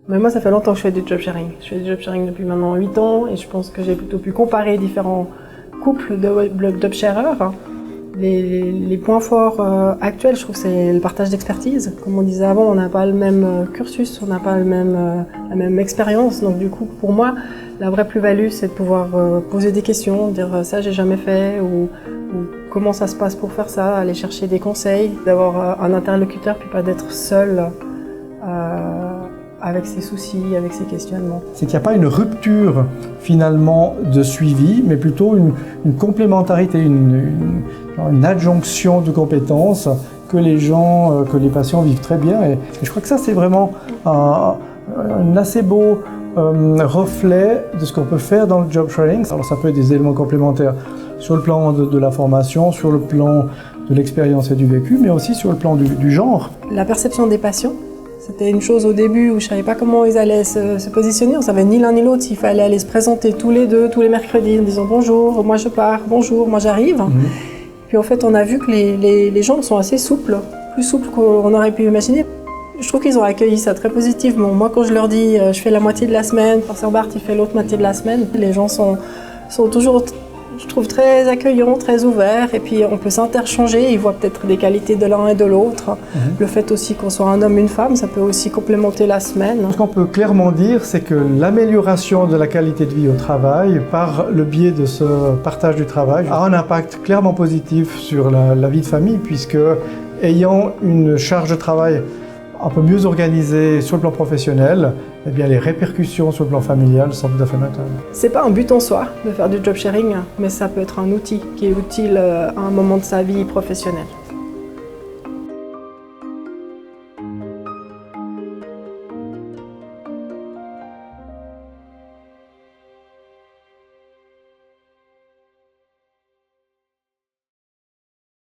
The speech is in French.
Mais moi, ça fait longtemps que je fais du job sharing. Je fais du job sharing depuis maintenant 8 ans et je pense que j'ai plutôt pu comparer différents couples de job sharers. Les points forts actuels, je trouve, c'est le partage d'expertise. Comme on disait avant, on n'a pas le même cursus, on n'a pas la même expérience. Donc du coup, pour moi, la vraie plus-value, c'est de pouvoir poser des questions, dire ça j'ai jamais fait ou comment ça se passe pour faire ça, aller chercher des conseils, d'avoir un interlocuteur puis pas d'être seul avec ses soucis, avec ses questionnements. C'est qu'il n'y a pas une rupture finalement de suivi, mais plutôt une complémentarité, une adjonction de compétences que les patients vivent très bien. Et je crois que ça, c'est vraiment un assez beau reflet de ce qu'on peut faire dans le job sharing. Alors ça peut être des éléments complémentaires sur le plan de la formation, sur le plan de l'expérience et du vécu, mais aussi sur le plan du genre. La perception des patients. C'était une chose au début où je ne savais pas comment ils allaient se positionner. On ne savait ni l'un ni l'autre s'il fallait aller se présenter tous les deux, tous les mercredis, en disant bonjour, moi je pars, bonjour, moi j'arrive. Puis en fait, on a vu que les gens sont assez souples, plus souples qu'on aurait pu imaginer. Je trouve qu'ils ont accueilli ça très positivement. Moi, quand je leur dis je fais la moitié de la semaine, professeur Bart il fait l'autre moitié de la semaine, les gens sont toujours, je trouve, très accueillants, très ouverts, et puis on peut s'interchanger, ils voient peut-être des qualités de l'un et de l'autre. Le fait aussi qu'on soit un homme, une femme, ça peut aussi complémenter la semaine. Ce qu'on peut clairement dire, c'est que l'amélioration de la qualité de vie au travail, par le biais de ce partage du travail, a un impact clairement positif sur la vie de famille, puisque ayant une charge de travail un peu mieux organisée sur le plan professionnel, eh bien les répercussions sur le plan familial sont tout à fait notables. C'est pas un but en soi de faire du job sharing, mais ça peut être un outil qui est utile à un moment de sa vie professionnelle.